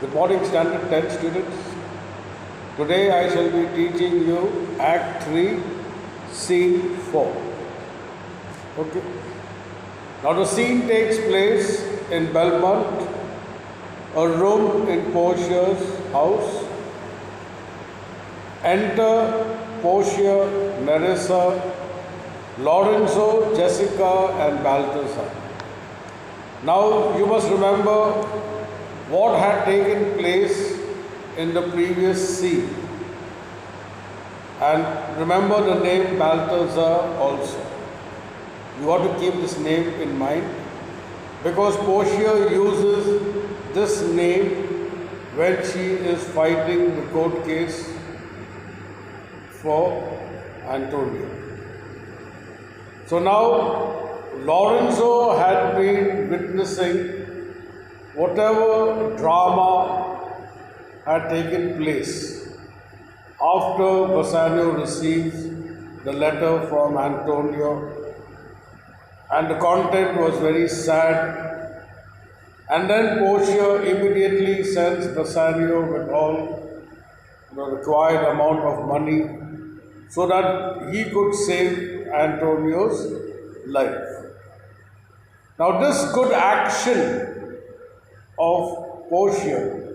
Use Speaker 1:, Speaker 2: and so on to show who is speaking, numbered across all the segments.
Speaker 1: Good morning, Standard 10 students. Today I shall be teaching you Act 3, Scene 4. Okay. Now the scene takes place in Belmont, a room in Portia's house. Enter Portia, Nerissa, Lorenzo, Jessica and Balthazar. Now you must remember what had taken place in the previous scene. And remember the name Balthazar also. You ought to keep this name in mind because Portia uses this name when she is fighting the court case for Antonio. So now Lorenzo had been witnessing whatever drama had taken place after Bassanio receives the letter from Antonio, and the content was very sad. And then Portia immediately sends Bassanio with all the required amount of money so that he could save Antonio's life. Now this good action of Portia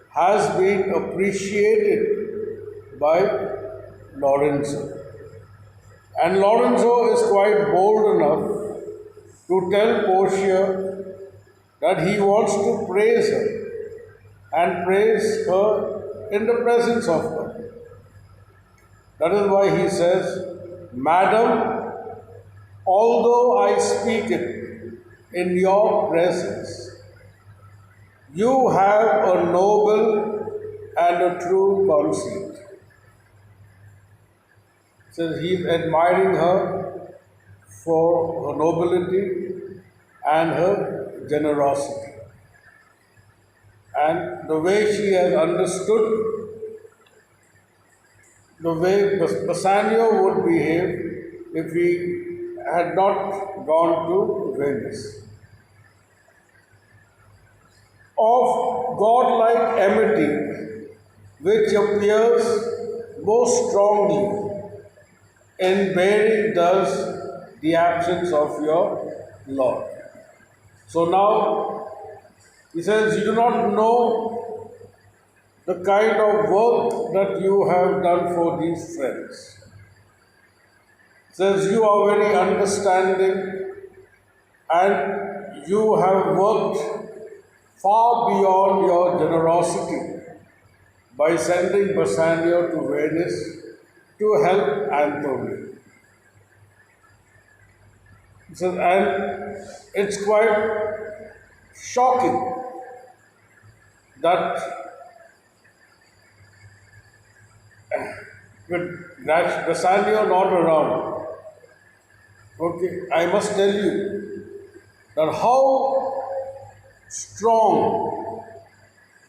Speaker 1: has been appreciated by Lorenzo. And Lorenzo is quite bold enough to tell Portia that he wants to praise her and praise her in the presence of her. That is why he says, "Madam, although I speak it in your presence, you have a noble and a true conceit." So he is admiring her for her nobility and her generosity. And the way she has understood the way Bassanio would behave if he had not gone to Venice. Of godlike amity, which appears most strongly in bearing thus the absence of your Lord. So now he says, you do not know the kind of work that you have done for these friends. Says you are very understanding and you have worked far beyond your generosity by sending Bassanio to Venice to help Antonio. So, and it's quite shocking that with Bassanio not around, okay, I must tell you that how strong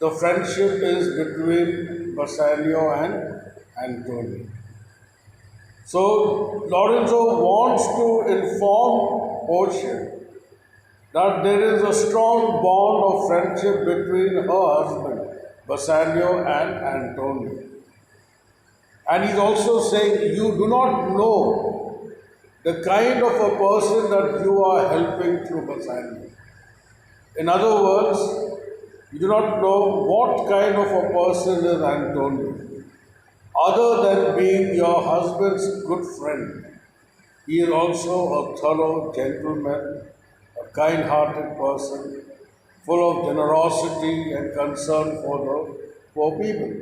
Speaker 1: the friendship is between Bassanio and Antonio. So Lorenzo wants to inform Portia that there is a strong bond of friendship between her husband, Bassanio, and Antonio. And he's also saying, you do not know the kind of a person that you are helping through Bassanio. In other words, you do not know what kind of a person is Antonio. Other than being your husband's good friend, he is also a thorough gentleman, a kind-hearted person, full of generosity and concern for the poor people.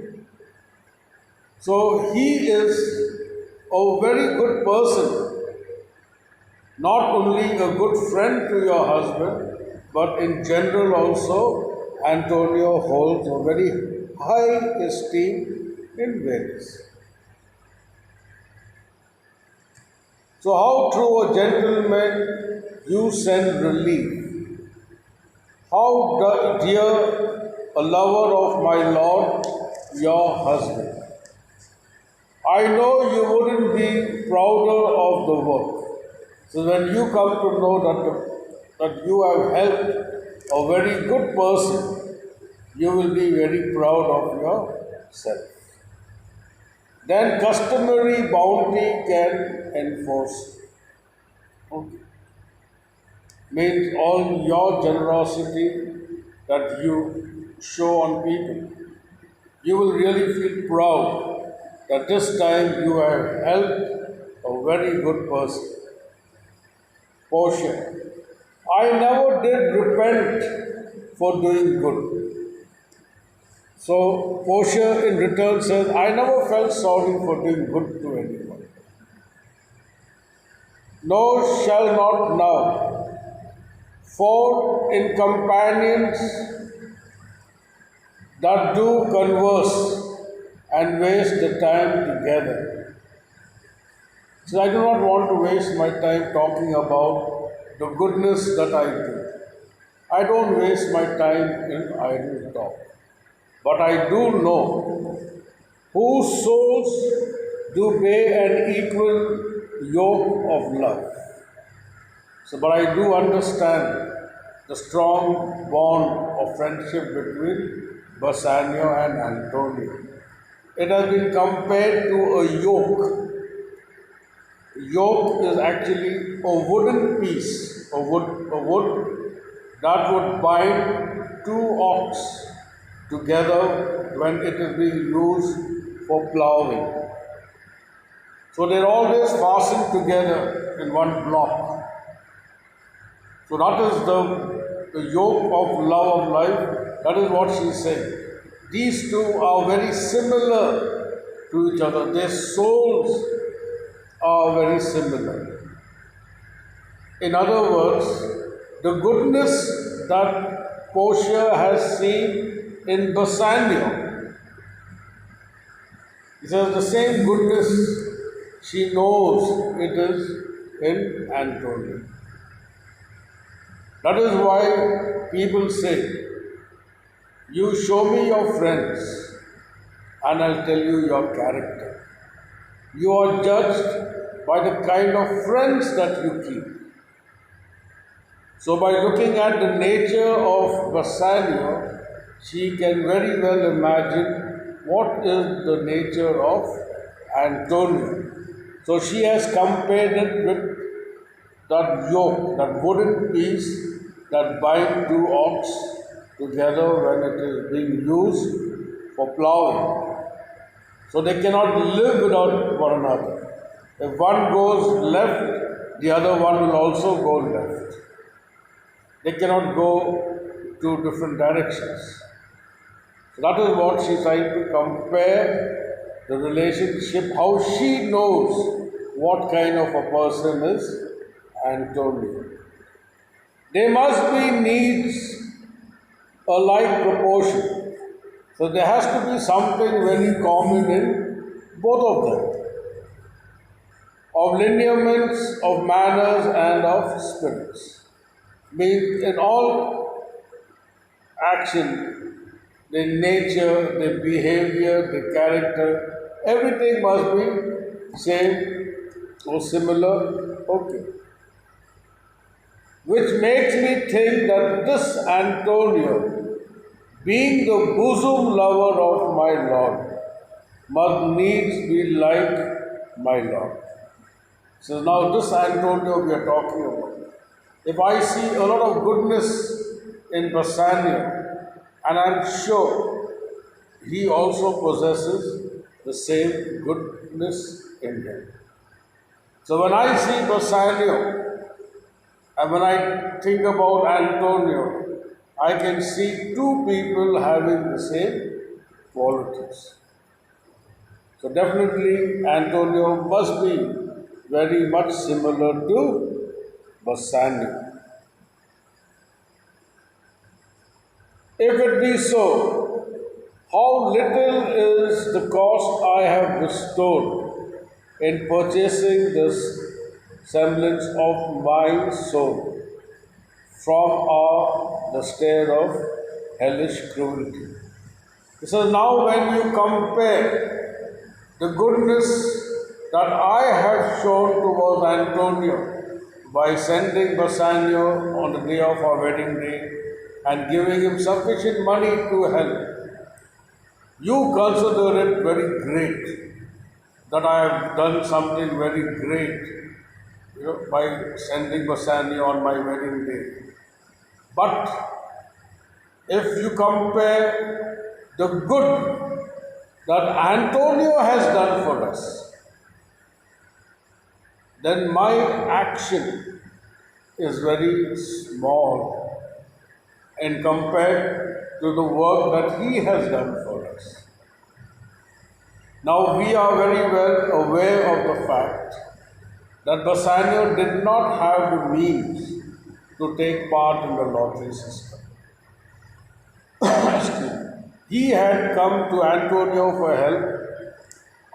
Speaker 1: So he is a very good person, not only a good friend to your husband, but in general also, Antonio holds a very high esteem in Venice. So how through a gentleman you send relief? How dear a lover of my Lord, your husband. I know you wouldn't be prouder of the work. So when you come to know that you have helped a very good person, you will be very proud of yourself. Then customary bounty can enforce. Okay. Means all your generosity that you show on people. You will really feel proud that this time you have helped a very good person. Portion. I never did repent for doing good. So Portia in return says, I never felt sorry for doing good to anyone. No, shall not now. For in companions that do converse and waste the time together. So I do not want to waste my time talking about the goodness that I do. I don't waste my time in idle talk. But I do know whose souls do bear an equal yoke of love. So, but I do understand the strong bond of friendship between Bassanio and Antonio. It has been compared to a yoke. Yoke is actually a wooden piece, a wood that would bind two ox together when it is being used for plowing. So they're always fastened together in one block. So that is the yoke of love of life. That is what she's saying. These two are very similar to each other. Their souls are very similar. In other words, the goodness that Portia has seen in Bassanio, it is the same goodness she knows it is in Antonio. That is why people say, you show me your friends and I'll tell you your character. You are judged by the kind of friends that you keep. So by looking at the nature of Bassanio, she can very well imagine what is the nature of Antonio. So she has compared it with that yoke, that wooden piece that binds two ox together when it is being used for plowing. So they cannot live without one another. If one goes left, the other one will also go left. They cannot go two different directions. So that is what she's trying to compare the relationship, how she knows what kind of a person is Antonio. There must be needs a like proportion. So there has to be something very common in both of them. Of lineaments, of manners, and of spirits. Means in all action, their nature, their behavior, their character, everything must be same or similar. Okay. Which makes me think that this Antonio, being the bosom lover of my Lord, must needs be like my Lord. So now this Antonio we are talking about. If I see a lot of goodness in Bassanio, and I'm sure he also possesses the same goodness in him. So when I see Bassanio, and when I think about Antonio, I can see two people having the same qualities. So definitely Antonio must be very much similar to Bassanio. If it be so, how little is the cost I have bestowed in purchasing this semblance of my soul from the stare of hellish cruelty. He says, now when you compare the goodness that I have shown towards Antonio by sending Bassanio on the day of our wedding day and giving him sufficient money to help, you consider it very great that I have done something very great, by sending Bassanio on my wedding day. But if you compare the good that Antonio has done for us, then my action is very small and compared to the work that he has done for us. Now we are very well aware of the fact that Bassanio did not have the means to take part in the lottery system. He had come to Antonio for help.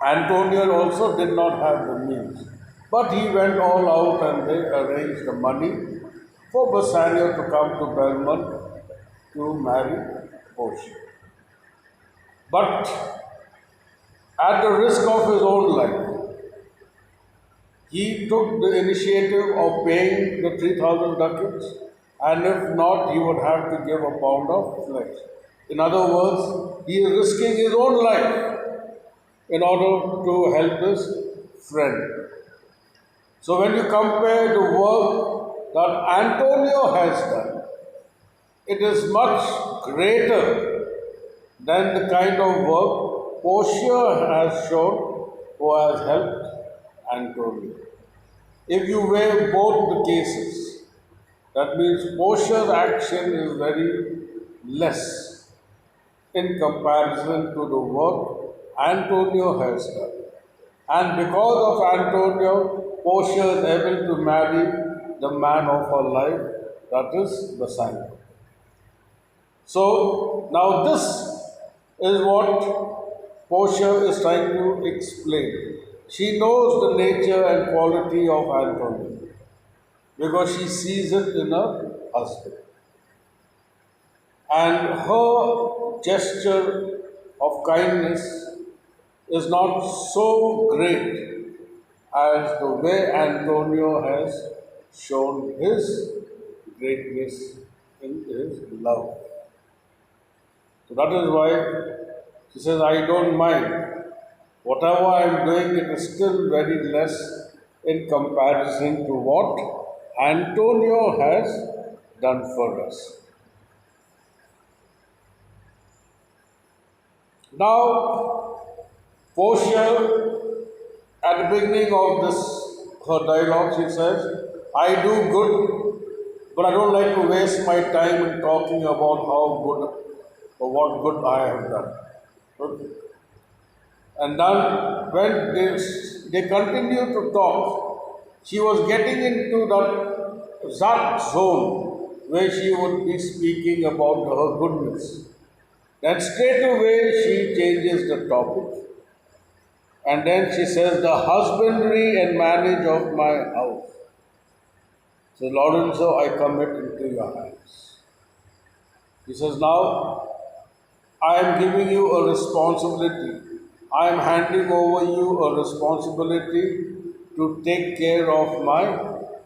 Speaker 1: Antonio also did not have the means. But he went all out and they arranged the money for Bassanio to come to Belmont to marry Portia. But at the risk of his own life, he took the initiative of paying the 3,000 ducats, and if not, he would have to give a pound of flesh. In other words, he is risking his own life in order to help his friend. So when you compare the work that Antonio has done, it is much greater than the kind of work Portia has shown who has helped Antonio. If you weigh both the cases, that means Portia's action is very less in comparison to the work Antonio has done. And because of Antonio, Portia is able to marry the man of her life, that is Bassanio. So now this is what Portia is trying to explain. She knows the nature and quality of Antonio because she sees it in her husband. And her gesture of kindness is not so great as the way Antonio has shown his greatness in his love. So that is why she says, I don't mind. Whatever I am doing, it is still very less in comparison to what Antonio has done for us. Now, Portia, at the beginning of her dialogue, she says, I do good, but I don't like to waste my time in talking about how good or what good I have done. Okay. And then when they continued to talk, she was getting into that zone where she would be speaking about her goodness. Then straight away she changes the topic. And then she says, the husbandry and manage of my house. So Lorenzo, I commit into your hands. He says, now I am giving you a responsibility. I am handing over you a responsibility to take care of my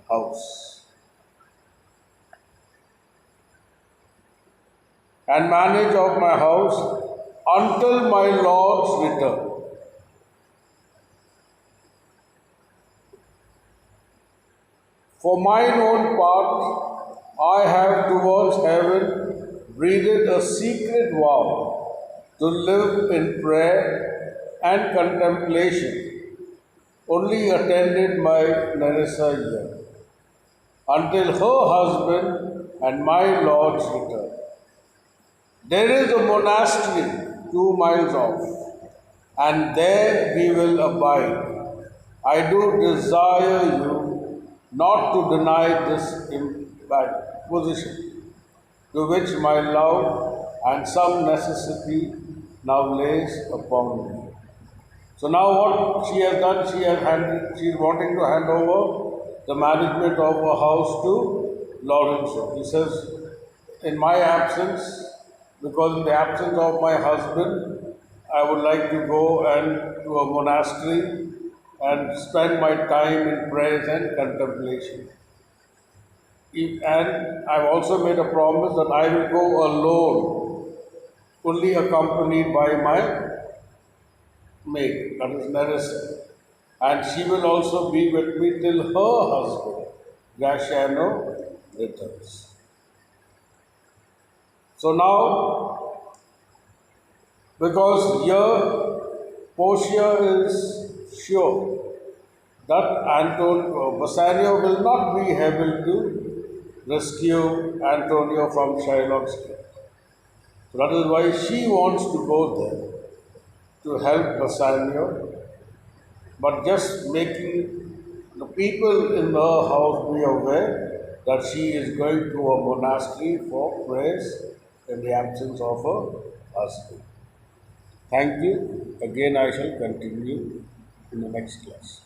Speaker 1: house and manage of my house until my Lord's return. For mine own part, I have towards heaven breathed a secret vow to live in prayer and contemplation, only attended by Nerissa here, until her husband and my Lord's return. There is a monastery 2 miles off, and there we will abide. I do desire you not to deny this position, to which my love and some necessity now lays upon me. So now what she has done, she is wanting to hand over the management of her house to Lorenzo. He says, in my absence, because in the absence of my husband, I would like to go and to a monastery and spend my time in prayers and contemplation. And I've also made a promise that I will go alone, only accompanied by my maid, that is Nerissa. And she will also be with me till her husband, Gasciano, returns. So now, because here Portia is sure that Bassanio will not be able to rescue Antonio from Shylock's grip. So that is why she wants to go there to help Bassanio, but just making the people in her house be aware that she is going to a monastery for prayers in the absence of her husband. Thank you. Again, I shall continue in the next class.